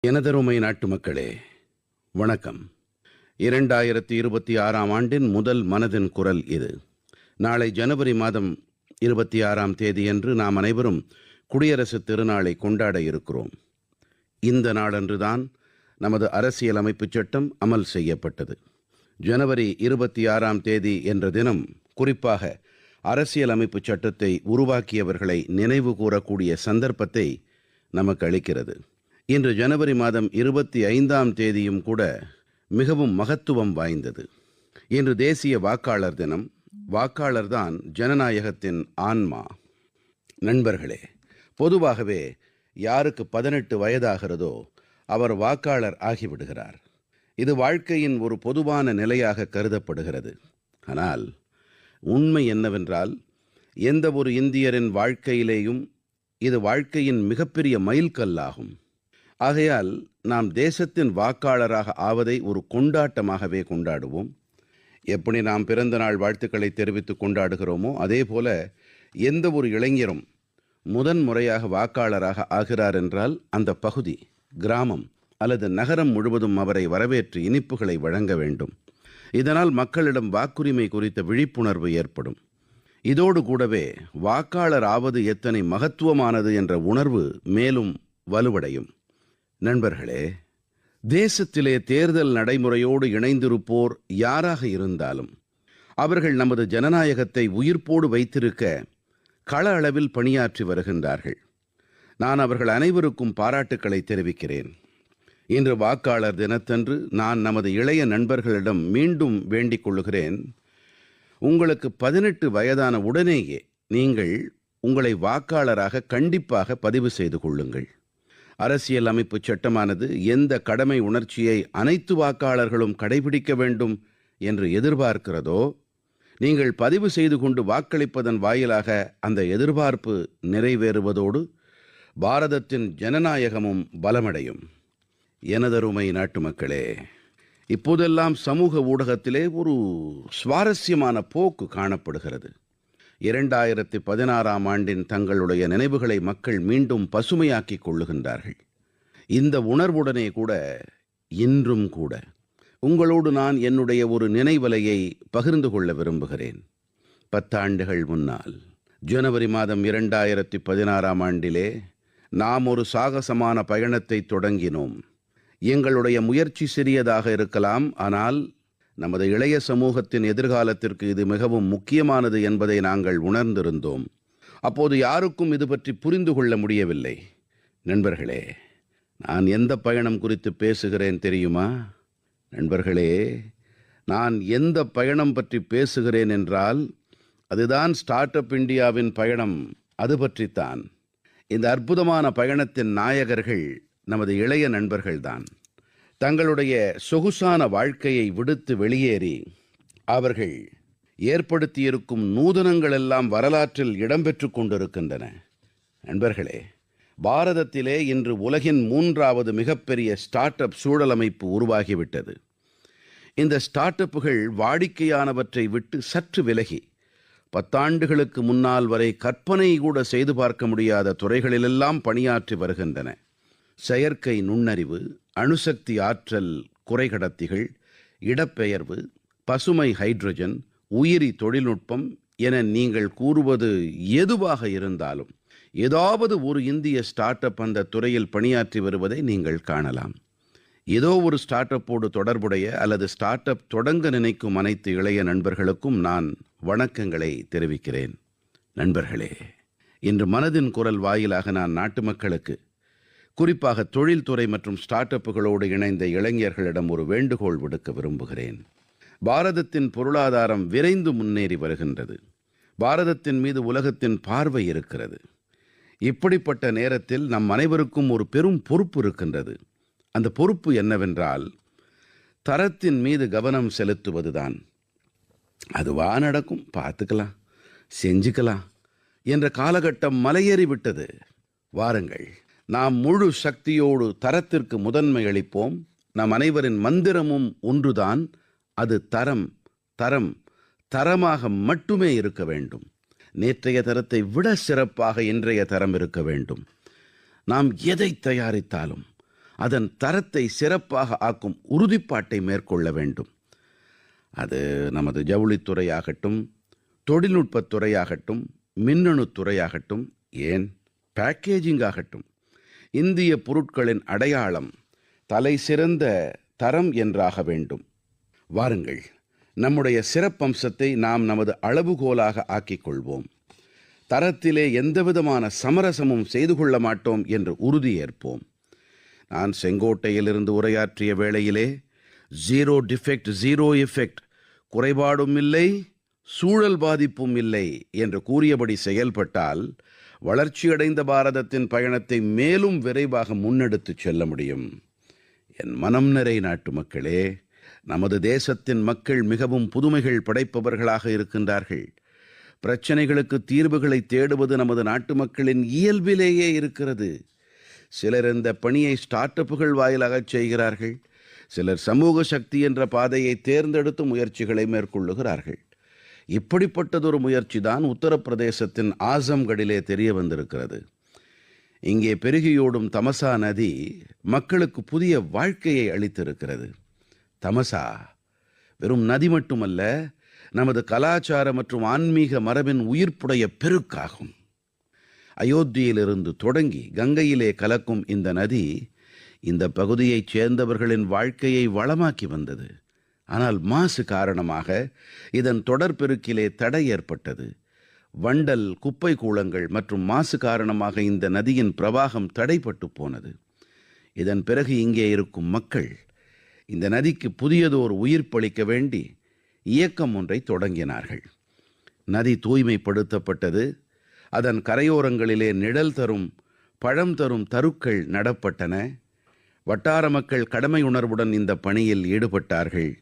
எனதருமை நாட்டுமக்களே, வணக்கம். 2026ஆம் ஆண்டின் முதல் மனதின் குரல் இது. நாளை ஜனவரி மாதம் 26ஆம் தேதியன்று நாம் அனைவரும் குடியரசுத் திருநாளை கொண்டாட இருக்கிறோம். இந்த நாளன்றுதான் நமது அரசியலமைப்புச் சட்டம் அமல் செய்யப்பட்டது. ஜனவரி 26ஆம் தேதி என்ற தினம் குறிப்பாக அரசியலமைப்புச் சட்டத்தை உருவாக்கியவர்களை நினைவு கூறக்கூடிய சந்தர்ப்பத்தை நமக்கு அளிக்கிறது. இன்று ஜனவரி மாதம் 25ஆம் தேதியும் கூட மிகவும் மகத்துவம் வாய்ந்தது. இன்று தேசிய வாக்காளர் தினம். வாக்காளர்தான் ஜனநாயகத்தின் ஆன்மா. நண்பர்களே, பொதுவாகவே யாருக்கு 18 வயதாகிறதோ அவர் வாக்காளர் ஆகிவிடுகிறார். இது வாழ்க்கையின் ஒரு பொதுவான நிலையாக கருதப்படுகிறது. ஆனால் உண்மை என்னவென்றால், எந்த ஒரு இந்தியரின் வாழ்க்கையிலேயும் இது வாழ்க்கையின் மிகப்பெரிய மைல்கல்லாகும். ஆகையால் நாம் தேசத்தின் வாக்காளராக ஆவதை ஒரு கொண்டாட்டமாகவே கொண்டாடுவோம். எப்படி நாம் பிறந்த நாள் வாழ்த்துக்களை தெரிவித்து கொண்டாடுகிறோமோ அதேபோல எந்த ஒரு இளைஞரும் முதன்முறையாக வாக்காளராக ஆகிறார் என்றால் அந்த பகுதி, கிராமம் அல்லது நகரம் முழுவதும் அவரை வரவேற்று இனிப்புகளை வழங்க வேண்டும். இதனால் மக்களிடம் வாக்குரிமை குறித்த விழிப்புணர்வு ஏற்படும். இதோடு கூடவே வாக்காளர் ஆவது எத்தனை மகத்துவமானது என்ற உணர்வு மேலும் வலுவடையும். நண்பர்களே, தேசத்திலே தேர்தல் நடைமுறையோடு இணைந்திருப்போர் யாராக இருந்தாலும் அவர்கள் நமது ஜனநாயகத்தை உயிர்ப்போடு வைத்திருக்க கள அளவில் பணியாற்றி வருகின்றார்கள். நான் அவர்கள் அனைவருக்கும் பாராட்டுக்களை தெரிவிக்கிறேன். இன்று வாக்காளர் தினத்தன்று நான் நமது இளைய நண்பர்களிடம் மீண்டும் வேண்டிக் கொள்ளுகிறேன். உங்களுக்கு 18 வயதான உடனேயே நீங்கள் உங்களை வாக்காளராக கண்டிப்பாக பதிவு செய்து கொள்ளுங்கள். அரசியல் அமைப்பு சட்டமானது எந்த கடமை உணர்ச்சியை அனைத்து வாக்காளர்களும் கடைபிடிக்க வேண்டும் என்று எதிர்பார்க்கிறதோ, நீங்கள் பதிவு செய்து கொண்டு வாக்களிப்பதன் வாயிலாக அந்த எதிர்பார்ப்பு நிறைவேறுவதோடு பாரதத்தின் ஜனநாயகமும் பலமடையும். எனதருமை நாட்டுமக்களே, இப்போதெல்லாம் சமூக ஊடகத்திலே ஒரு சுவாரஸ்யமான போக்கு காணப்படுகிறது. 2016ஆம் ஆண்டின் தங்களுடைய நினைவுகளை மக்கள் மீண்டும் பசுமையாக்கிக் கொள்ளுகின்றார்கள். இந்த உணர்வுடனே கூட இன்றும் கூட உங்களோடு நான் என்னுடைய ஒரு நினைவலையை பகிர்ந்து கொள்ள விரும்புகிறேன். 10 ஆண்டுகள் முன்னால் ஜனவரி மாதம் 2016ஆம் ஆண்டிலே நாம் ஒரு சாகசமான பயணத்தை தொடங்கினோம். எங்களுடைய முயற்சி சிறியதாக இருக்கலாம், ஆனால் நமது இளைய சமூகத்தின் எதிர்காலத்திற்கு இது மிகவும் முக்கியமானது என்பதை நாங்கள் உணர்ந்திருந்தோம். அப்போது யாருக்கும் இது பற்றி புரிந்து கொள்ள முடியவில்லை. நண்பர்களே, நான் எந்த பயணம் குறித்து பேசுகிறேன் தெரியுமா? நண்பர்களே, நான் எந்த பயணம் பற்றி பேசுகிறேன் என்றால் அதுதான் ஸ்டார்ட் அப் இந்தியாவின் பயணம். அது பற்றித்தான். இந்த அற்புதமான பயணத்தின் நாயகர்கள் நமது இளைய நண்பர்கள்தான். தங்களுடைய சொகுசான வாழ்க்கையை விடுத்து வெளியேறி அவர்கள் ஏற்படுத்தியிருக்கும் நூதனங்கள் எல்லாம் வரலாற்றில் இடம்பெற்று கொண்டிருக்கின்றன. நண்பர்களே, பாரதத்திலே இன்று உலகின் 3வது மிகப்பெரிய ஸ்டார்ட் அப் சூழலமைப்பு உருவாகிவிட்டது. இந்த ஸ்டார்ட் அப்புகள் வாடிக்கையானவற்றை விட்டு சற்று விலகி 10 ஆண்டுகளுக்கு முன்னால் வரை கற்பனை கூட செய்து பார்க்க முடியாத துறைகளிலெல்லாம் பணியாற்றி வருகின்றன. செயற்கை நுண்ணறிவு, அணுசக்தி ஆற்றல் குறைகடத்திகள், இடப்பெயர்வு, பசுமை ஹைட்ரஜன், உயிரி தொழில்நுட்பம் என நீங்கள் கூறுவது எதுவாக இருந்தாலும் ஏதாவது ஒரு இந்திய ஸ்டார்ட் அப் அந்த துறையில் பணியாற்றி வருவதை நீங்கள் காணலாம். ஏதோ ஒரு ஸ்டார்ட் அப்போடு தொடர்புடைய அல்லது ஸ்டார்ட் அப் தொடங்க நினைக்கும் அனைத்து இளைய நண்பர்களுக்கும் நான் வணக்கங்களை தெரிவிக்கிறேன். நண்பர்களே, இன்று மனதின் குரல் வாயிலாக நான் நாட்டு மக்களுக்கு, குறிப்பாக தொழில்துறை மற்றும் ஸ்டார்ட் அப்புகளோடு இணைந்த இளைஞர்களிடம் ஒரு வேண்டுகோள் விடுக்க விரும்புகிறேன். பாரதத்தின் பொருளாதாரம் விரைந்து முன்னேறி வருகின்றது. பாரதத்தின் மீது உலகத்தின் பார்வை இருக்கிறது. இப்படிப்பட்ட நேரத்தில் நம் அனைவருக்கும் ஒரு பெரும் பொறுப்பு இருக்கின்றது. அந்த பொறுப்பு என்னவென்றால் தரத்தின் மீது கவனம் செலுத்துவதுதான். அதுவா நடக்கும், பார்த்துக்கலாம், செஞ்சுக்கலாம் என்ற காலகட்டம் மலையேறிவிட்டது. வாருங்கள், நாம் முழு சக்தியோடு தரத்திற்கு முதன்மை அளிப்போம். நம் அனைவரின் மந்திரமும் ஒன்றுதான். அது தரம், தரம், தரமாக மட்டுமே இருக்க வேண்டும். நேற்றைய தரத்தை விட சிறப்பாக இன்றைய தரம் இருக்க வேண்டும். நாம் எதை தயாரித்தாலும் அதன் தரத்தை சிறப்பாக ஆக்கும் உறுதிப்பாட்டை மேற்கொள்ள வேண்டும். அது நமது ஜவுளித்துறையாகட்டும், தொழில்நுட்பத் துறையாகட்டும், மின்னணுத் துறையாகட்டும், ஏன் பேக்கேஜிங் ஆகட்டும். இந்திய பொருட்களின் அடையாளம் தலைசிறந்த தரம் என்றாக வேண்டும். வாருங்கள், நம்முடைய சிறப்பம்சத்தை நாம் நமது அளவுகோலாக ஆக்கிக் கொள்வோம். தரத்திலே எந்தவிதமான சமரசமும் செய்து கொள்ள மாட்டோம் என்று உறுதியேற்போம். நான் செங்கோட்டையிலிருந்து உரையாற்றிய வேளையிலே ஜீரோ டிஃபெக்ட் ஜீரோ எஃபெக்ட், குறைபாடும் இல்லை சூழல் பாதிப்பும் இல்லை என்று கூறியபடி செயல்பட்டால் வளர்ச்சியடைந்த பாரதத்தின் பயணத்தை மேலும் விரைவாக முன்னெடுத்துச் செல்ல முடியும். என் மனம் நிறை நாட்டு மக்களே, நமது தேசத்தின் மக்கள் மிகவும் புதுமைகள் படைப்பவர்களாக இருக்கின்றார்கள். பிரச்சனைகளுக்கு தீர்வுகளை தேடுவது நமது நாட்டு மக்களின் இயல்பிலேயே இருக்கிறது. சிலர் இந்த பணியை ஸ்டார்ட் அப்புகள் வாயிலாக செய்கிறார்கள். சிலர் சமூக சக்தி என்ற பாதையை தேர்ந்தெடுத்து முயற்சிகளை மேற்கொள்ளுகிறார்கள். இப்படிப்பட்டதொரு முயற்சி தான் உத்தரப்பிரதேசத்தின் ஆசம்கடிலே தெரிய வந்திருக்கிறது. இங்கே பெருகியோடும் தமசா நதி மக்களுக்கு புதிய வாழ்க்கையை அளித்திருக்கிறது. தமசா வெறும் நதி மட்டுமல்ல, நமது கலாச்சார மற்றும் ஆன்மீக மரபின் உயிர்ப்புடைய பெருக்காகும். அயோத்தியிலிருந்து தொடங்கி கங்கையிலே கலக்கும் இந்த நதி இந்த பகுதியைச் சேர்ந்தவர்களின் வாழ்க்கையை வளமாக்கி வந்தது. ஆனால் மாசு காரணமாக இதன் தொடர்பெருக்கிலே தடை ஏற்பட்டது. வண்டல், குப்பை கூளங்கள் மற்றும் மாசு காரணமாக இந்த நதியின் பிரவாகம் தடைப்பட்டு போனது. இதன் பிறகு இங்கே இருக்கும் மக்கள் இந்த நதிக்கு புதியதோர் உயிர்ப்பளிக்க வேண்டி இயக்கம் ஒன்றை தொடங்கினார்கள். நதி தூய்மைப்படுத்தப்பட்டது. அதன் கரையோரங்களிலே நிழல் தரும், பழம் தரும் தருக்கள் நடப்பட்டன. வட்டார மக்கள் கடமை உணர்வுடன் இந்த பணியில் ஈடுபட்டார்கள்.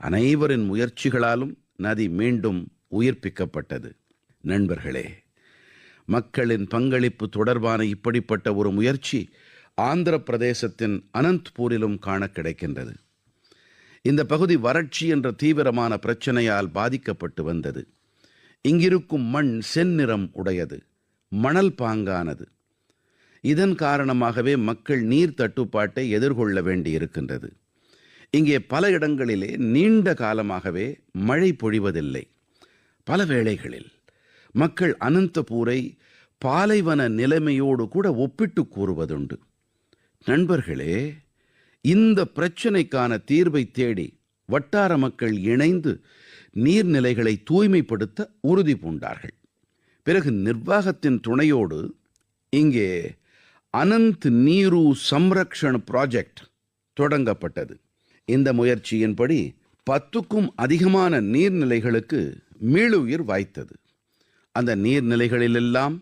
அனைவரின் முயற்சிகளாலும் நதி மீண்டும் உயிர்ப்பிக்கப்பட்டது. நண்பர்களே, மக்களின் பங்களிப்பு தொடர்பான இப்படிப்பட்ட ஒரு முயற்சி ஆந்திர பிரதேசத்தின் அனந்த்பூரிலும் காண கிடைக்கின்றது. இந்த பகுதி வறட்சி என்ற தீவிரமான பிரச்சனையால் பாதிக்கப்பட்டு வந்தது. இங்கிருக்கும் மண் செந்நிறம் உடையது, மணல் பாங்கானது. இதன் காரணமாகவே மக்கள் நீர் தட்டுப்பாட்டை எதிர்கொள்ள வேண்டியிருக்கின்றது. இங்கே பல இடங்களிலே நீண்ட காலமாகவே மழை பொழிவதில்லை. பல வேளைகளில் மக்கள் அனந்தபூரை பாலைவன நிலைமையோடு கூட ஒப்பிட்டு கூறுவதுண்டு. நண்பர்களே, இந்த பிரச்சனைக்கான தீர்வை தேடி வட்டார மக்கள் இணைந்து நீர்நிலைகளை தூய்மைப்படுத்த உறுதி பூண்டார்கள். பிறகு நிர்வாகத்தின் துணையோடு இங்கே அனந்த் நீரு சம்ரக்ஷண் ப்ராஜெக்ட் தொடங்கப்பட்டது. இந்த முயற்சியின்படி 10க்கும் அதிகமான நீர்நிலைகளுக்கு மீளுயிர் வாய்த்தது. அந்த நீர்நிலைகளிலெல்லாம்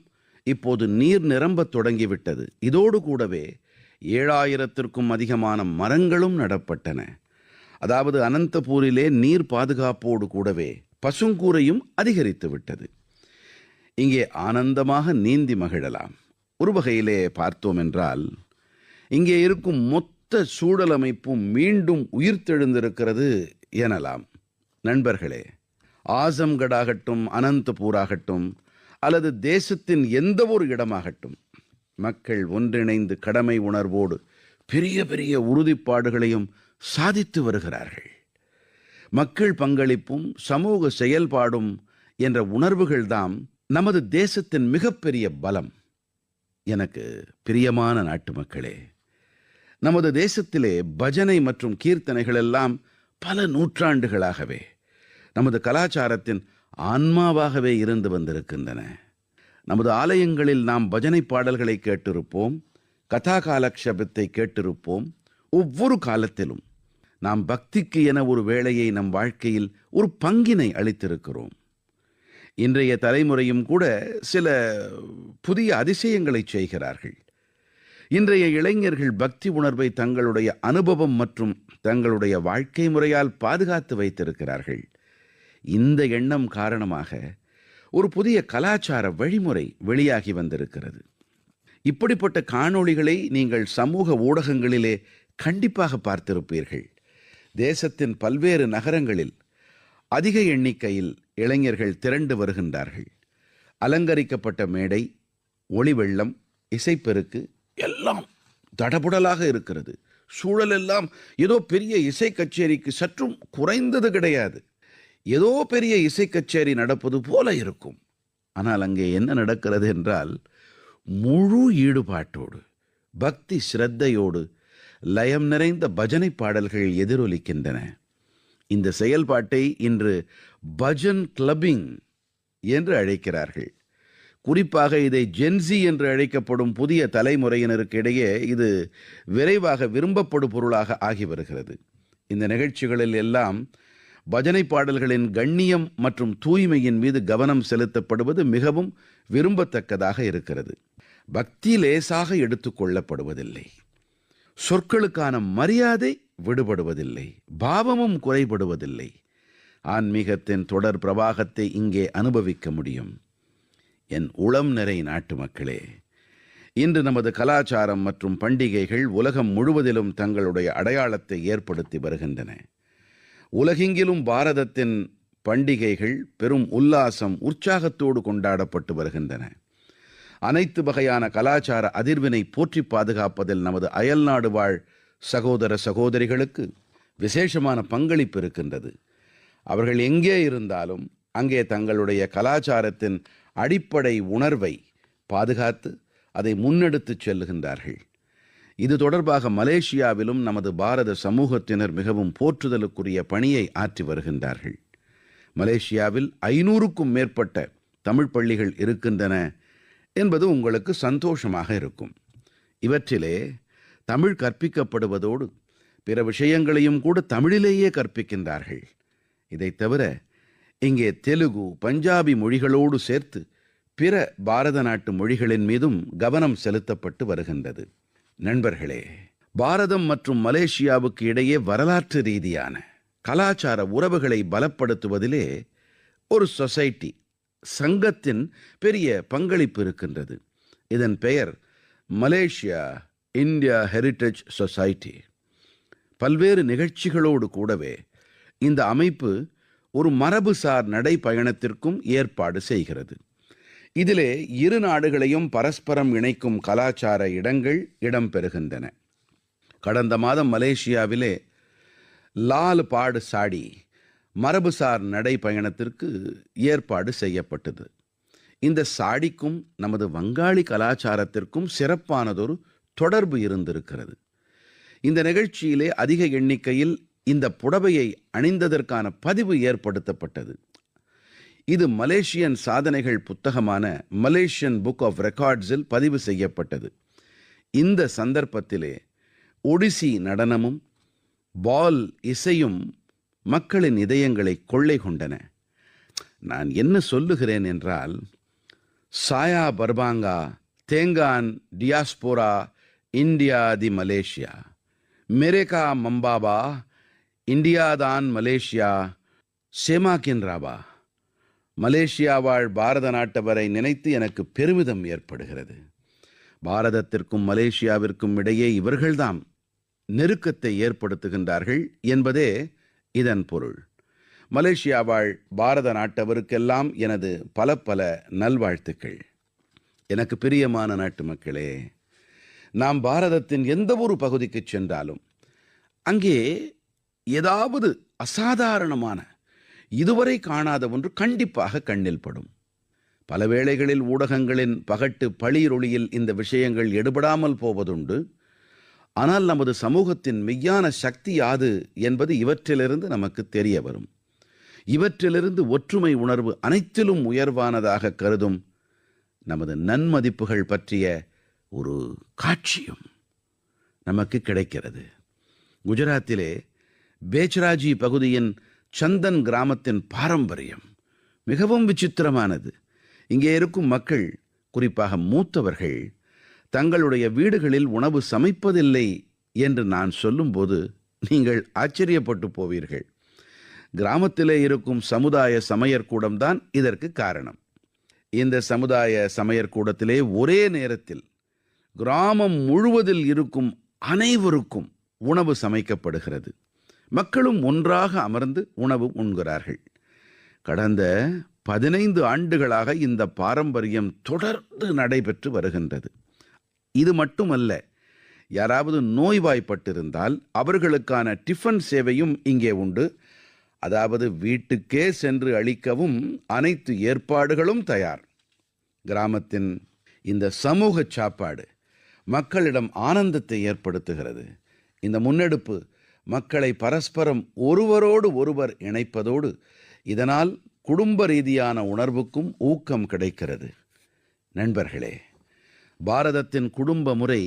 இப்போது நீர் நிரம்பத் தொடங்கிவிட்டது. இதோடு கூடவே 7000த்திற்கும் அதிகமான மரங்களும் நடப்பட்டன. அதாவது அனந்தபூரிலே நீர் பாதுகாப்போடு கூடவே பசுங்கூரையும் அதிகரித்து விட்டது. இங்கே ஆனந்தமாக நீந்தி மகிழலாம். ஒரு வகையிலே பார்த்தோம் என்றால் இங்கே இருக்கும் மொத்த சூழலமைப்பும் மீண்டும் உயிர்த்தெழுந்திருக்கிறது எனலாம். நண்பர்களே, ஆசம்கடாகட்டும், அனந்தபூராகட்டும் அல்லது தேசத்தின் எந்த ஒரு இடமாகட்டும், மக்கள் ஒன்றிணைந்து கடமை உணர்வோடு பெரிய பெரிய உறுதிப்பாடுகளையும் சாதித்து வருகிறார்கள். மக்கள் பங்களிப்பும் சமூக செயல்பாடும் என்ற உணர்வுகள்தாம் நமது தேசத்தின் மிகப்பெரிய பலம். எனக்கு பிரியமான நாட்டு மக்களே, நமது தேசத்திலே பஜனை மற்றும் கீர்த்தனைகள் எல்லாம் பல நூற்றாண்டுகளாகவே நமது கலாச்சாரத்தின் ஆன்மாவாகவே இருந்து வந்திருக்கின்றன. நமது ஆலயங்களில் நாம் பஜனை பாடல்களை கேட்டிருப்போம், கதா காலக்ஷேபத்தை கேட்டிருப்போம். ஒவ்வொரு காலத்திலும் நாம் பக்திக்கு என ஒரு வேளையை நம் வாழ்க்கையில் ஒரு பங்கினை அளித்திருக்கிறோம். இன்றைய தலைமுறையும் கூட சில புதிய அதிசயங்களை செய்கிறார்கள். இன்றைய இளைஞர்கள் பக்தி உணர்வை தங்களுடைய அனுபவம் மற்றும் தங்களுடைய வாழ்க்கை முறையால் பாதுகாத்து வைத்திருக்கிறார்கள். இந்த எண்ணம் காரணமாக ஒரு புதிய கலாச்சார வழிமுறை வெளியாகி வந்திருக்கிறது. இப்படிப்பட்ட காணொளிகளை நீங்கள் சமூக ஊடகங்களிலே கண்டிப்பாக பார்த்திருப்பீர்கள். தேசத்தின் பல்வேறு நகரங்களில் அதிக எண்ணிக்கையில் இளைஞர்கள் திரண்டு வருகின்றார்கள். அலங்கரிக்கப்பட்ட மேடை, ஒளி வெள்ளம், இசைப்பெருக்கு எல்லாம் தடபுடலாக இருக்கிறது. சூழலெல்லாம் ஏதோ பெரிய இசை கச்சேரிக்கு சற்றும் குறைந்தது கிடையாது. ஏதோ பெரிய இசை கச்சேரி நடப்பது போல இருக்கும். ஆனால் அங்கே என்ன நடக்கிறது என்றால், முழு ஈடுபாட்டோடு, பக்தி சிரத்தையோடு லயம் நிறைந்த பஜனை பாடல்கள் எதிரொலிக்கின்றன. இந்த செயல்பாட்டை இன்று பஜன் கிளப்பிங் என்று அழைக்கிறார்கள். குறிப்பாக இதை ஜென்சி என்று அழைக்கப்படும் புதிய தலைமுறையினருக்கு இடையே இது விரைவாக விரும்பப்படும் பொருளாக ஆகி வருகிறது. இந்த நிகழ்ச்சிகளில் எல்லாம் பஜனை பாடல்களின் கண்ணியம் மற்றும் தூய்மையின் மீது கவனம் செலுத்தப்படுவது மிகவும் விரும்பத்தக்கதாக இருக்கிறது. பக்தி லேசாக எடுத்துக்கொள்ளப்படுவதில்லை. சொற்களுக்கான மரியாதை விடுபடுவதில்லை. பாவமும் குறைபடுவதில்லை. ஆன்மீகத்தின் தொடர் பிரவாகத்தை இங்கே அனுபவிக்க முடியும். என் உளம் நிறை நாட்டு மக்களே, இன்று நமது கலாச்சாரம் மற்றும் பண்டிகைகள் உலகம் முழுவதிலும் தங்களுடைய அடையாளத்தை ஏற்படுத்தி வருகின்றன. உலகெங்கிலும் பாரதத்தின் பண்டிகைகள் பெரும் உல்லாசம், உற்சாகத்தோடு கொண்டாடப்பட்டு வருகின்றன. அனைத்து வகையான கலாச்சார அதிர்வினை போற்றி பாதுகாப்பதில் நமது அயல்நாடு வாழ் சகோதர சகோதரிகளுக்கு விசேஷமான பங்களிப்பு இருக்கின்றது. அவர்கள் எங்கே இருந்தாலும் அங்கே தங்களுடைய கலாச்சாரத்தின் அடிப்படை உணர்வை பாதுகாத்து அதை முன்னெடுத்துச் செல்லுகின்றார்கள். இது தொடர்பாக மலேசியாவிலும் நமது பாரத சமூகத்தினர் மிகவும் போற்றுதலுக்குரிய பணியை ஆற்றி வருகின்றார்கள். மலேசியாவில் 500க்கும் மேற்பட்ட தமிழ் பள்ளிகள் இருக்கின்றன என்பது உங்களுக்கு சந்தோஷமாக இருக்கும். இவற்றிலே தமிழ் கற்பிக்கப்படுவதோடு பிற விஷயங்களையும் கூட தமிழிலேயே கற்பிக்கின்றார்கள். இதைத் தவிர இங்கே தெலுங்கு, பஞ்சாபி மொழிகளோடு சேர்த்து பிற பாரத நாட்டு மொழிகளின் மீதும் கவனம் செலுத்தப்பட்டு வருகின்றது. நண்பர்களே, பாரதம் மற்றும் மலேசியாவுக்கு இடையே வரலாற்று ரீதியான கலாச்சார உறவுகளை பலப்படுத்துவதிலே ஒரு சொசைட்டி, சங்கத்தின் பெரிய பங்களிப்பு இருக்கின்றது. இதன் பெயர் மலேசியா இந்தியா ஹெரிட்டேஜ் சொசைட்டி. பல்வேறு நிகழ்ச்சிகளோடு கூடவே இந்த அமைப்பு ஒரு மரபுசார் நடைப்பயணத்திற்கும் ஏற்பாடு செய்கிறது. இதிலே இரு நாடுகளையும் பரஸ்பரம் இணைக்கும் கலாச்சார இடங்கள் இடம்பெறுகின்றன. கடந்த மாதம் மலேசியாவிலே லால் பாடு சாடி மரபுசார் நடைப்பயணத்திற்கு ஏற்பாடு செய்யப்பட்டது. இந்த சாடிக்கும் நமது வங்காளி கலாச்சாரத்திற்கும் சிறப்பானதொரு தொடர்பு இருந்திருக்கிறது. இந்த நிகழ்ச்சியிலே அதிக எண்ணிக்கையில் இந்த புடவையை அணிந்ததற்கான பதிவு ஏற்படுத்தப்பட்டது. இது மலேசியன் சாதனைகள் புத்தகமான மலேசியன் புக் ஆஃப் ரெக்கார்ட்ஸில் பதிவு செய்யப்பட்டது. இந்த சந்தர்ப்பத்திலே ஒடிசி நடனமும் பால் இசையும் மக்களின் இதயங்களை கொள்ளை கொண்டன. நான் என்ன சொல்லுகிறேன் என்றால், சாயா பர்பாங்கா தேங்கான் டியாஸ்போரா இந்தியா தி மலேசியா, மெரேகா மம்பாபா இந்தியாதான் மலேசியா, சேமாக்கின் ராபா. மலேசியா வாழ் பாரத நாட்டவரை நினைத்து எனக்கு பெருமிதம் ஏற்படுகிறது. பாரதத்திற்கும் மலேசியாவிற்கும் இடையே இவர்கள்தாம் நெருக்கத்தை ஏற்படுத்துகின்றார்கள் என்பதே இதன் பொருள். மலேசியா வாழ் பாரத நாட்டவருக்கெல்லாம் எனது பல பல நல்வாழ்த்துக்கள். எனக்கு பிரியமான நாட்டு மக்களே, நாம் பாரதத்தின் எந்த ஒரு பகுதிக்கு சென்றாலும் அங்கே ஏதாவது அசாதாரணமான, இதுவரை காணாத ஒன்று கண்டிப்பாக கண்ணில் படும். பல வேளைகளில் ஊடகங்களின் பகட்டு பளிரொளியில் இந்த விஷயங்கள் எடுபடாமல் போவதுண்டு. ஆனால் நமது சமூகத்தின் மெய்யான சக்தி யாது என்பது இவற்றிலிருந்து நமக்கு தெரிய வரும். இவற்றிலிருந்து ஒற்றுமை உணர்வு அனைத்திலும் உயர்வானதாக கருதும் நமது நன்மதிப்புகள் பற்றிய ஒரு காட்சியும் நமக்கு கிடைக்கிறது. குஜராத்திலே பேச்ராஜி பகுதியின் சந்தன் கிராமத்தின் பாரம்பரியம் மிகவும் விசித்திரமானது. இங்கே இருக்கும் மக்கள், குறிப்பாக மூத்தவர்கள், தங்களுடைய வீடுகளில் உணவு சமைப்பதில்லை என்று நான் சொல்லும்போது நீங்கள் ஆச்சரியப்பட்டு போவீர்கள். கிராமத்திலே இருக்கும் சமுதாய சமையற்கூடம்தான் இதற்கு காரணம். இந்த சமுதாய சமையற்கூடத்திலே ஒரே நேரத்தில் கிராமம் முழுவதில் இருக்கும் அனைவருக்கும் உணவு சமைக்கப்படுகிறது. மக்களும் ஒன்றாக அமர்ந்து உணவு உண்கிறார்கள். கடந்த 15 ஆண்டுகளாக இந்த பாரம்பரியம் தொடர்ந்து நடைபெற்று வருகின்றது. இது மட்டுமல்ல, யாராவது நோய்வாய்ப்பட்டிருந்தால் அவர்களுக்கான டிஃபன் சேவையும் இங்கே உண்டு. அதாவது வீட்டுக்கே சென்று அளிக்கவும் அனைத்து ஏற்பாடுகளும் தயார். கிராமத்தின் இந்த சமூக சாப்பாடு மக்களிடம் ஆனந்தத்தை ஏற்படுத்துகிறது. இந்த முன்னெடுப்பு மக்களை பரஸ்பரம் ஒருவரோடு ஒருவர் இணைப்பதோடு இதனால் குடும்ப ரீதியான உணர்வுக்கும் ஊக்கம் கிடைக்கிறது. நண்பர்களே, பாரதத்தின் குடும்ப முறை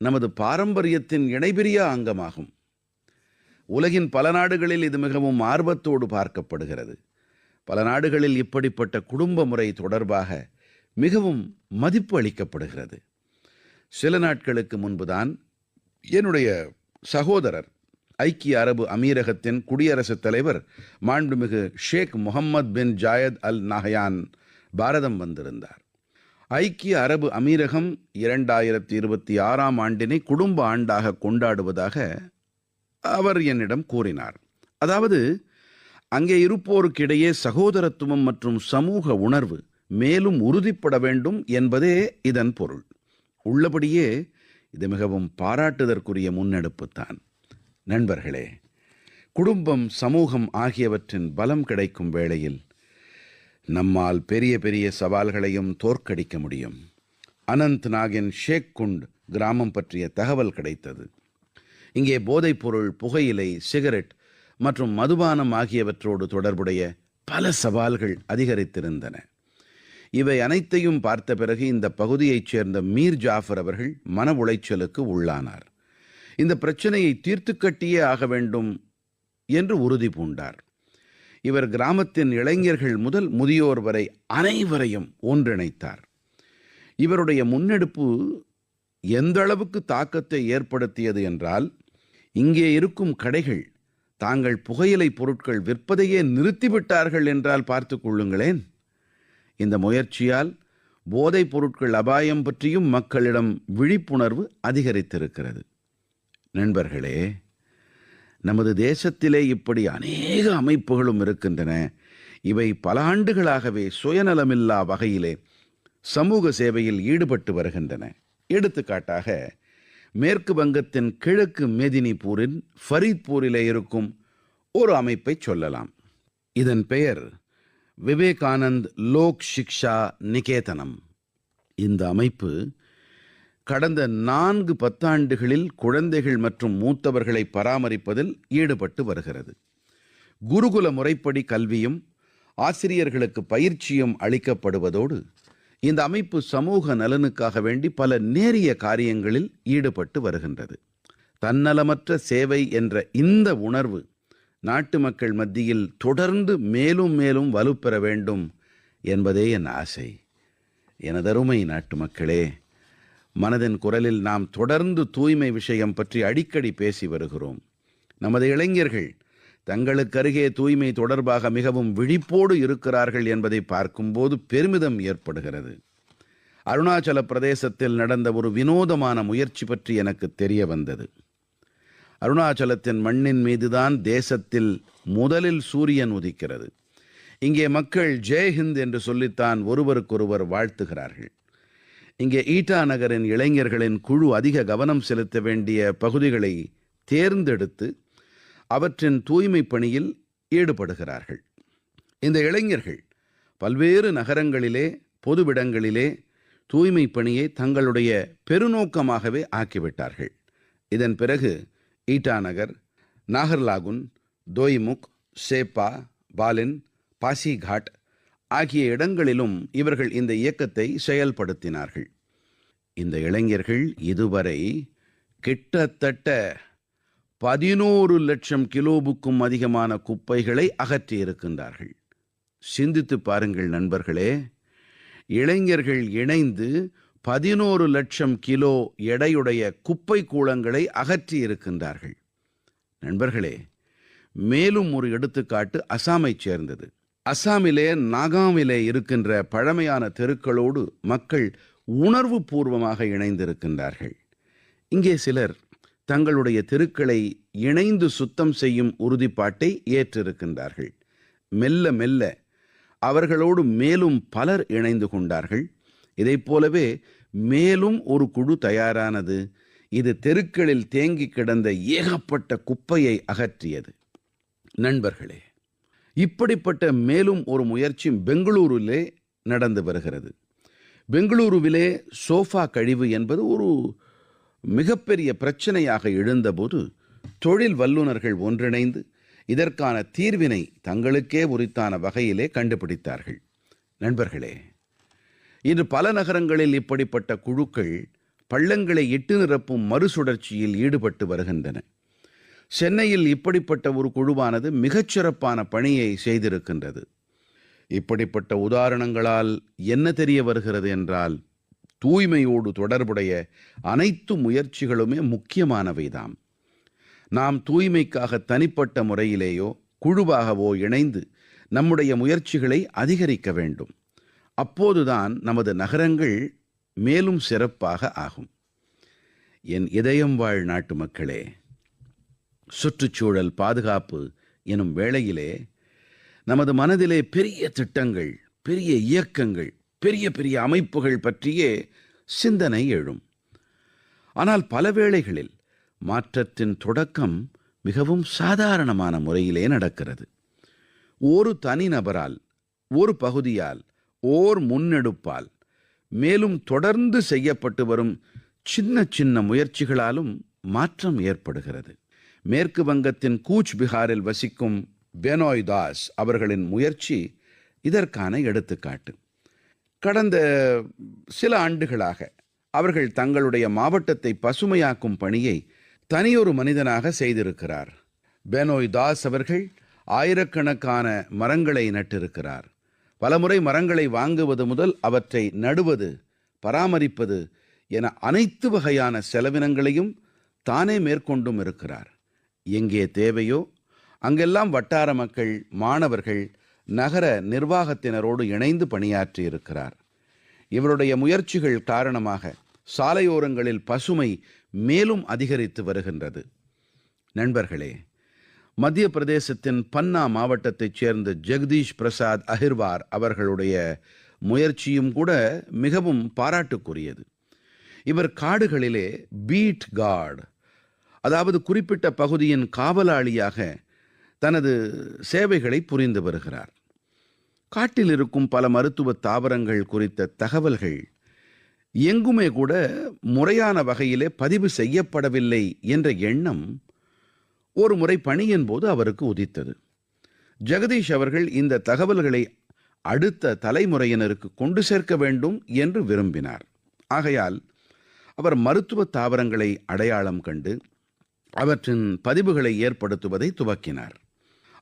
நமது பாரம்பரியத்தின் இணைபிரியா அங்கமாகும். உலகின் பல நாடுகளில் இது மிகவும் ஆர்வத்தோடு பார்க்கப்படுகிறது. பல நாடுகளில் இப்படிப்பட்ட குடும்ப முறை தொடர்பாக மிகவும் மதிப்பு அளிக்கப்படுகிறது. சில நாட்களுக்கு முன்புதான் என்னுடைய சகோதரர் ஐக்கிய அரபு அமீரகத்தின் குடியரசுத் தலைவர் மாண்புமிகு ஷேக் முகமது பின் ஜாயத் அல் நஹயான் பாரதம் வந்திருந்தார். ஐக்கிய அரபு அமீரகம் 2026ஆம் ஆண்டினை குடும்ப ஆண்டாக கொண்டாடுவதாக அவர் என்னிடம் கூறினார். அதாவது அங்கே இருப்போருக்கிடையே சகோதரத்துவம் மற்றும் சமூக உணர்வு மேலும் உறுதிப்பட வேண்டும் என்பதே இதன் பொருள். உள்ளபடியே இது மிகவும் பாராட்டுதற்குரிய முன்னெடுப்புத்தான். நண்பர்களே, குடும்பம், சமூகம் ஆகியவற்றின் பலம் கிடைக்கும் வேளையில் நம்மால் பெரிய பெரிய சவால்களையும் தோற்கடிக்க முடியும். அனந்த்நாகின் ஷேக் குண்ட் கிராமம் பற்றிய தகவல் கிடைத்தது. இங்கே போதைப்பொருள், புகையிலை, சிகரெட் மற்றும் மதுபானம் ஆகியவற்றோடு தொடர்புடைய பல சவால்கள் அதிகரித்திருந்தன. இவை அனைத்தையும் பார்த்த பிறகு இந்த பகுதியைச் சேர்ந்த மீர் ஜாஃபர் அவர்கள் மன உளைச்சலுக்கு உள்ளானார். இந்த பிரச்சனையை தீர்த்து கட்டியே ஆக வேண்டும் என்று உறுதி பூண்டார். இவர் கிராமத்தின் இளைஞர்கள் முதல் முதியோர் வரை அனைவரையும் ஒன்றிணைத்தார். இவருடைய முன்னெடுப்பு எந்த அளவுக்கு தாக்கத்தை ஏற்படுத்தியது என்றால், இங்கே இருக்கும் கடைகள் தாங்கள் புகையிலை பொருட்கள் விற்பதையே நிறுத்திவிட்டார்கள் என்றால் பார்த்துக் கொள்ளுங்களேன். இந்த முயற்சியால் போதைப் பொருட்கள் அபாயம் பற்றியும் மக்களிடம் விழிப்புணர்வு அதிகரித்திருக்கிறது. நண்பர்களே, நமது தேசத்திலே இப்படி அநேக அமைப்புகளும் இருக்கின்றன. இவை பல ஆண்டுகளாகவே சுயநலமில்லா வகையிலே சமூக சேவையில் ஈடுபட்டு வருகின்றன. எடுத்துக்காட்டாக, மேற்கு வங்கத்தின் கிழக்கு மேதினிபூரின் ஃபரீத்பூரிலே இருக்கும் ஒரு அமைப்பை சொல்லலாம். இதன் பெயர் விவேகானந்த் லோக் சிக்ஷா நிகேதனம். இந்த அமைப்பு கடந்த 4 பத்தாண்டுகளில் குழந்தைகள் மற்றும் மூத்தவர்களை பராமரிப்பதில் ஈடுபட்டு வருகிறது. குருகுல முறைப்படி கல்வியும் ஆசிரியர்களுக்கு பயிற்சியும் அளிக்கப்படுவதோடு இந்த அமைப்பு சமூக நலனுக்காக வேண்டி பல நேரிய காரியங்களில் ஈடுபட்டு வருகின்றது. தன்னலமற்ற சேவை என்ற இந்த உணர்வு நாட்டு மக்கள் மத்தியில் தொடர்ந்து மேலும் மேலும் வலுப்பெற வேண்டும் என்பதே என் ஆசை. எனதருமை நாட்டு மக்களே, மனதின் குரலில் நாம் தொடர்ந்து தூய்மை விஷயம் பற்றி அடிக்கடி பேசி வருகிறோம். நமது இளைஞர்கள் தங்களுக்கருகே தூய்மை தொடர்பாக மிகவும் விழிப்போடு இருக்கிறார்கள் என்பதை பார்க்கும்போது பெருமிதம் ஏற்படுகிறது. அருணாச்சல பிரதேசத்தில் நடந்த ஒரு வினோதமான முயற்சி பற்றி எனக்கு தெரிய வந்தது. அருணாச்சலத்தின் மண்ணின் மீதுதான் தேசத்தில் முதலில் சூரியன் உதிக்கிறது. இங்கே மக்கள் ஜெய்ஹிந்த் என்று சொல்லித்தான் ஒருவருக்கொருவர் வாழ்த்துகிறார்கள். இங்கே ஈட்டா நகரின் இளைஞர்களின் குழு அதிக கவனம் செலுத்த வேண்டிய பகுதிகளை தேர்ந்தெடுத்து அவற்றின் தூய்மை பணியில் ஈடுபடுகிறார்கள். இந்த இளைஞர்கள் பல்வேறு நகரங்களிலே, பொதுவிடங்களிலே தூய்மை பணியை தங்களுடைய பெருநோக்கமாகவே ஆக்கிவிட்டார்கள். இதன் பிறகு ஈட்டா நகர், நாகர்லாகுன், தோய்முக், சேப்பா, பாலின், பாசிகாட் ஆகிய இடங்களிலும் இவர்கள் இந்த இயக்கத்தை செயல்படுத்தினார்கள். இந்த இளைஞர்கள் இதுவரை கிட்டத்தட்ட 11 லட்சம் கிலோவுக்கும் அதிகமான குப்பைகளை அகற்றியிருக்கின்றார்கள். சிந்தித்து பாருங்கள் நண்பர்களே, இளைஞர்கள் இணைந்து 11 லட்சம் கிலோ எடையுடைய குப்பை கூளங்களை அகற்றியிருக்கின்றார்கள். நண்பர்களே, மேலும் ஒரு எடுத்துக்காட்டு அசாமைச் சேர்ந்தது. அசாமிலே நாகாமிலே இருக்கின்ற பழமையான தெருக்களோடு மக்கள் உணர்வு பூர்வமாக இணைந்திருக்கின்றார்கள். இங்கே சிலர் தங்களுடைய தெருக்களை இணைந்து சுத்தம் செய்யும் உறுதிப்பாட்டை ஏற்றிருக்கின்றார்கள். மெல்ல மெல்ல அவர்களோடு மேலும் பலர் இணைந்து கொண்டார்கள். இதைப் போலவே மேலும் ஒரு குழு தயாரானது. இது தெருக்களில் தேங்கி கிடந்த ஏகப்பட்ட குப்பையை அகற்றியது. நண்பர்களே, இப்படிப்பட்ட மேலும் ஒரு முயற்சி பெங்களூருவிலே நடந்து வருகிறது. பெங்களூருவிலே சோஃபா கழிவு என்பது ஒரு மிகப்பெரிய பிரச்சனையாக எழுந்தபோது தொழில் வல்லுநர்கள் ஒன்றிணைந்து இதற்கான தீர்வினை தங்களுக்கே உரித்தான வகையிலே கண்டுபிடித்தார்கள். நண்பர்களே, இன்று பல நகரங்களில் இப்படிப்பட்ட குழுக்கள் பள்ளங்களை இட்டு நிரப்பும் மறுசுழற்சியில் ஈடுபட்டு வருகின்றன. சென்னையில் இப்படிப்பட்ட ஒரு குழுவானது மிகச்சிறப்பான பணியை செய்திருக்கின்றது. இப்படிப்பட்ட உதாரணங்களால் என்ன தெரிய வருகிறது என்றால், தூய்மையோடு தொடர்புடைய அனைத்து முயற்சிகளுமே முக்கியமானவைதாம். நாம் தூய்மைக்காக தனிப்பட்ட முறையிலேயோ குழுவாகவோ இணைந்து நம்முடைய முயற்சிகளை அதிகரிக்க வேண்டும். அப்போதுதான் நமது நகரங்கள் மேலும் சிறப்பாக ஆகும். என் இதயம் வாழ் நாட்டு மக்களே, சுற்றுச்சூழல் பாதுகாப்பு எனும் வேளையிலே நமது மனதிலே பெரிய திட்டங்கள், பெரிய இயக்கங்கள், பெரிய பெரிய அமைப்புகள் பற்றியே சிந்தனை எழும். ஆனால் பல வேளைகளில் மாற்றத்தின் தொடக்கம் மிகவும் சாதாரணமான முறையிலே நடக்கிறது. ஒரு தனிநபரால், ஒரு பகுதியால், ஓர் முன்னெடுப்பால், மேலும் தொடர்ந்து செய்யப்பட்டு வரும் சின்ன சின்ன முயற்சிகளாலும் மாற்றம் ஏற்படுகிறது. மேற்கு வங்கத்தின் கூச் பிஹாரில் வசிக்கும் பெனோய் தாஸ் அவர்களின் முயற்சி இதற்கான எடுத்துக்காட்டு. கடந்த சில ஆண்டுகளாக அவர்கள் தங்களுடைய மாவட்டத்தை பசுமையாக்கும் பணியை தனியொரு மனிதனாக செய்திருக்கிறார். பெனோய் தாஸ் அவர்கள் ஆயிரக்கணக்கான மரங்களை நட்டிருக்கிறார். பலமுறை மரங்களை வாங்குவது முதல் அவற்றை நடுவது, பராமரிப்பது என அனைத்து வகையான செலவினங்களையும் தானே மேற்கொண்டும் இருக்கிறார். எங்கே தேவையோ அங்கெல்லாம் வட்டார மக்கள், மாணவர்கள், நகர நிர்வாகத்தினரோடு இணைந்து பணியாற்றி இருக்கிறார். இவருடைய முயற்சிகள் காரணமாக சாலையோரங்களில் பசுமை மேலும் அதிகரித்து வருகின்றது. நண்பர்களே, மத்திய பிரதேசத்தின் பன்னா மாவட்டத்தைச் சேர்ந்த ஜெகதீஷ் பிரசாத் அஹிர்வார் அவர்களுடைய முயற்சியும் கூட மிகவும் பாராட்டுக்குரியது. இவர் காடுகளிலே பீட் கார்டு, அதாவது குறிப்பிட்ட பகுதியின் காவலாளியாக தனது சேவைகளை புரிந்து வருகிறார். காட்டில் இருக்கும் பல மருத்துவ தாவரங்கள் குறித்த தகவல்கள் எங்குமே கூட முறையான வகையிலே பதிவு செய்யப்படவில்லை என்ற எண்ணம் ஒரு முறை பணியின் போது அவருக்கு உதித்தது. ஜெகதீஷ் அவர்கள் இந்த தகவல்களை அடுத்த தலைமுறையினருக்கு கொண்டு சேர்க்க வேண்டும் என்று விரும்பினார். ஆகையால் அவர் மருத்துவ தாவரங்களை அடையாளம் கண்டு அவற்றின் பதிவுகளை ஏற்படுத்துவதை துவக்கினார்.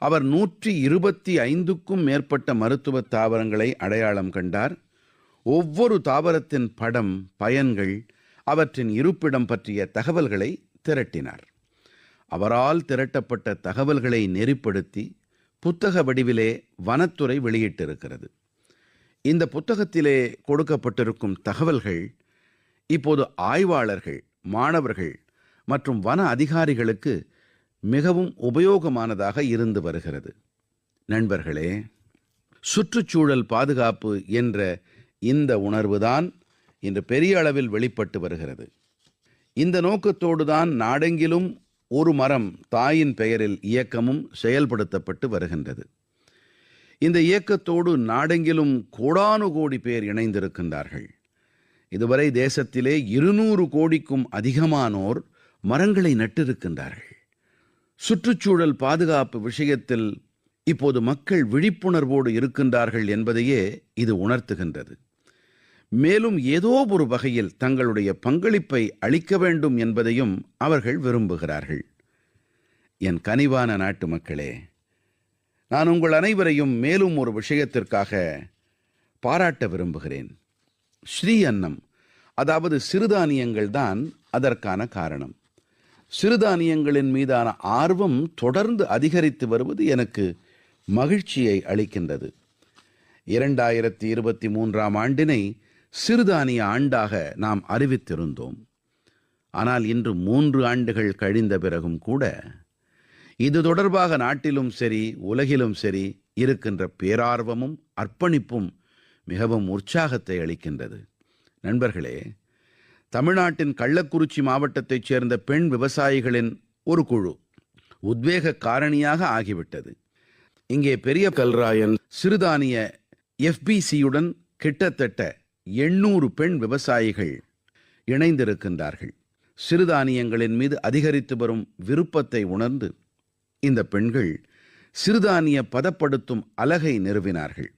அவர் 125க்கும் மேற்பட்ட மருத்துவ தாவரங்களை அடையாளம் கண்டார். ஒவ்வொரு தாவரத்தின் படம், பயன்கள், அவற்றின் இருப்பிடம் பற்றிய தகவல்களை திரட்டினார். அவரால் திரட்டப்பட்ட தகவல்களை நெறிப்படுத்தி புத்தக வடிவிலே வனத்துறை வெளியிட்டிருக்கிறது. இந்த புத்தகத்திலே கொடுக்கப்பட்டிருக்கும் தகவல்கள் இப்போது ஆய்வாளர்கள், மாணவர்கள் மற்றும் வன அதிகாரிகளுக்கு மிகவும் உபயோகமானதாக இருந்து வருகிறது. நண்பர்களே, சுற்றுச்சூழல் பாதுகாப்பு என்ற இந்த உணர்வுதான் இன்று பெரிய அளவில் வெளிப்பட்டு வருகிறது. இந்த நோக்கத்தோடு தான் நாடெங்கிலும் ஒரு மரம் தாயின் பெயரில் இயக்கமும் செயல்படுத்தப்பட்டு வருகின்றது. இந்த இயக்கத்தோடு நாடெங்கிலும் கோடானுகோடி பேர் இணைந்திருக்கின்றார்கள். இதுவரை தேசத்திலே 200 கோடிக்கும் அதிகமானோர் மரங்களை நட்டிருக்கின்றார்கள். சுற்றுச்சூழல் பாதுகாப்பு விஷயத்தில் இப்போது மக்கள் விழிப்புணர்வோடு இருக்கின்றார்கள் என்பதையே இது உணர்த்துகின்றது. மேலும் ஏதோ ஒரு வகையில் தங்களுடைய பங்களிப்பை அளிக்க வேண்டும் என்பதையும் அவர்கள் விரும்புகிறார்கள். என் கனிவான நாட்டு மக்களே, நான் உங்கள் அனைவரையும் மேலும் ஒரு விஷயத்திற்காக பாராட்ட விரும்புகிறேன். ஸ்ரீ அன்னம், அதாவது சிறுதானியங்கள் தான் அதற்கான காரணம். சிறுதானியங்களின் மீதான ஆர்வம் தொடர்ந்து அதிகரித்து வருவது எனக்கு மகிழ்ச்சியை அளிக்கின்றது. 2023ஆம் ஆண்டினை சிறுதானிய ஆண்டாக நாம் அறிவித்திருந்தோம். ஆனால் இன்று 3 ஆண்டுகள் கழிந்த பிறகும் கூட இது தொடர்பாக நாட்டிலும் சரி, உலகிலும் சரி இருக்கின்ற பேரார்வமும் அர்ப்பணிப்பும் மிகவும் உற்சாகத்தை அளிக்கின்றது. நண்பர்களே, தமிழ்நாட்டின் கள்ளக்குறிச்சி மாவட்டத்தைச் சேர்ந்த பெண் விவசாயிகளின் ஒரு குழு உத்வேக காரணியாக ஆகிவிட்டது. இங்கே பெரிய கல்ராயன் சிறுதானிய FBCயுடன் கிட்டத்தட்ட 800 பெண் விவசாயிகள் இணைந்திருக்கின்றார்கள். சிறுதானியங்களின் மீது அதிகரித்து வரும் விருப்பத்தை உணர்ந்து இந்த பெண்கள் சிறுதானிய பதப்படுத்தும் அலகை நிறுவினார்கள்.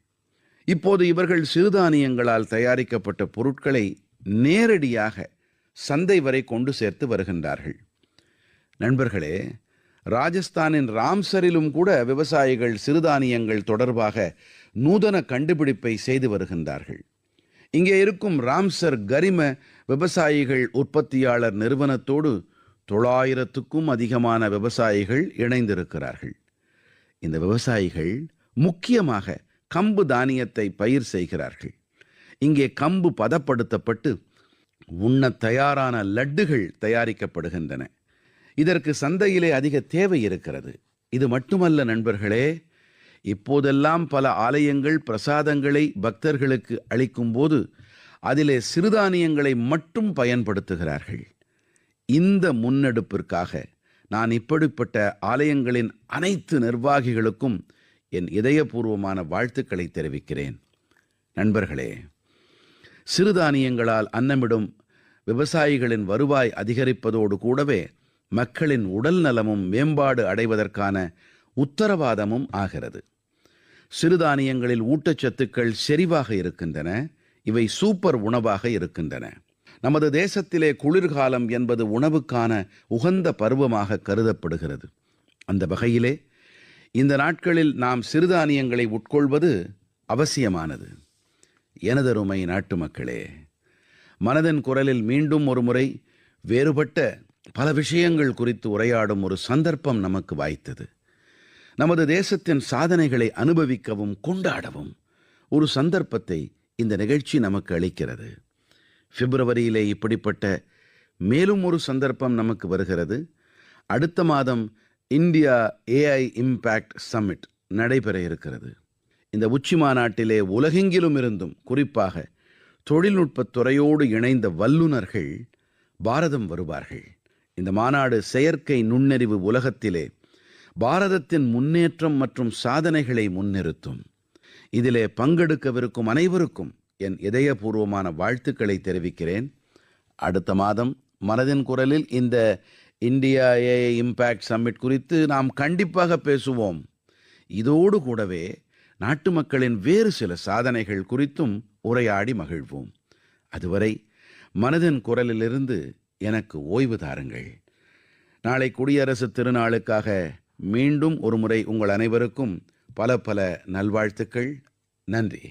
இப்போது இவர்கள் சிறுதானியங்களால் தயாரிக்கப்பட்ட பொருட்களை நேரடியாக சந்தை வரை கொண்டு சேர்த்து வருகின்றார்கள். நண்பர்களே, ராஜஸ்தானின் ராம்சரிலும் கூட விவசாயிகள் சிறுதானியங்கள் தொடர்பாக நூதன கண்டுபிடிப்பை செய்து வருகின்றார்கள். இங்கே இருக்கும் ராம்சர் கரிம விவசாயிகள் உற்பத்தியாளர் நிறுவனத்தோடு 900க்கும் அதிகமான விவசாயிகள் இணைந்திருக்கிறார்கள். இந்த விவசாயிகள் முக்கியமாக கம்பு தானியத்தை பயிர் செய்கிறார்கள். இங்கே கம்பு பதப்படுத்தப்பட்டு உண்ணத் தயாரான லட்டுகள் தயாரிக்கப்படுகின்றன. இதற்கு சந்தையிலே அதிக தேவை இருக்கிறது. இது மட்டுமல்ல நண்பர்களே, இப்போதெல்லாம் பல ஆலயங்கள் பிரசாதங்களை பக்தர்களுக்கு அளிக்கும் போது அதிலே சிறுதானியங்களை மட்டும் பயன்படுத்துகிறார்கள். இந்த முன்னெடுப்பிற்காக நான் இப்படிப்பட்ட ஆலயங்களின் அனைத்து நிர்வாகிகளுக்கும் என் இதயபூர்வமான வாழ்த்துக்களை தெரிவிக்கிறேன். நண்பர்களே, சிறுதானியங்களால் அன்னமிடும் விவசாயிகளின் வருவாய் அதிகரிப்பதோடு கூடவே மக்களின் உடல் நலமும் மேம்பாடு அடைவதற்கான உத்தரவாதமும் ஆகிறது. சிறுதானியங்களில் ஊட்டச்சத்துக்கள் செறிவாக இருக்கின்றன. இவை சூப்பர் உணவாக இருக்கின்றன. நமது தேசத்திலே குளிர்காலம் என்பது உணவுக்கான உகந்த பருவமாக கருதப்படுகிறது. அந்த வகையிலே இந்த நாட்களில் நாம் சிறுதானியங்களை உட்கொள்வது அவசியமானது. எனதருமை நாட்டு மக்களே, மனதின் குரலில் மீண்டும் ஒரு முறை வேறுபட்ட பல விஷயங்கள் குறித்து உரையாடும் ஒரு சந்தர்ப்பம் நமக்கு வாய்த்தது. நமது தேசத்தின் சாதனைகளை அனுபவிக்கவும் கொண்டாடவும் ஒரு சந்தர்ப்பத்தை இந்த நிகழ்ச்சி நமக்கு அளிக்கிறது. பிப்ரவரியிலே இப்படிப்பட்ட மேலும் ஒரு சந்தர்ப்பம் நமக்கு வருகிறது. அடுத்த மாதம் இந்தியா AI இம்பேக்ட் சம்மிட் நடைபெற இருக்கிறது. இந்த உச்சி மாநாட்டிலே உலகெங்கிலும் இருந்தும் குறிப்பாக தொழில்நுட்பத் துறையோடு இணைந்த வல்லுநர்கள் பாரதம் வருவார்கள். இந்த மாநாடு செயற்கை நுண்ணறிவு உலகத்திலே பாரதத்தின் முன்னேற்றம் மற்றும் சாதனைகளை முன்னிறுத்தும். இதிலே பங்கெடுக்கவிருக்கும் அனைவருக்கும் என் இதயபூர்வமான வாழ்த்துக்களை தெரிவிக்கிறேன். அடுத்த மாதம் மனதின் குரலில் இந்த இந்தியா AI இம்பேக்ட் சம்மிட் குறித்து நாம் கண்டிப்பாக பேசுவோம். இதோடு கூடவே நாட்டு மக்களின் வேறு சில சாதனைகள் குறித்தும் உரையாடி மகிழ்வோம். அதுவரை மனதின் குரலிலிருந்து எனக்கு ஓய்வு தாருங்கள். நாளை குடியரசு திருநாளுக்காக மீண்டும் ஒரு முறை உங்கள் அனைவருக்கும் பல பல நல்வாழ்த்துக்கள். நன்றி.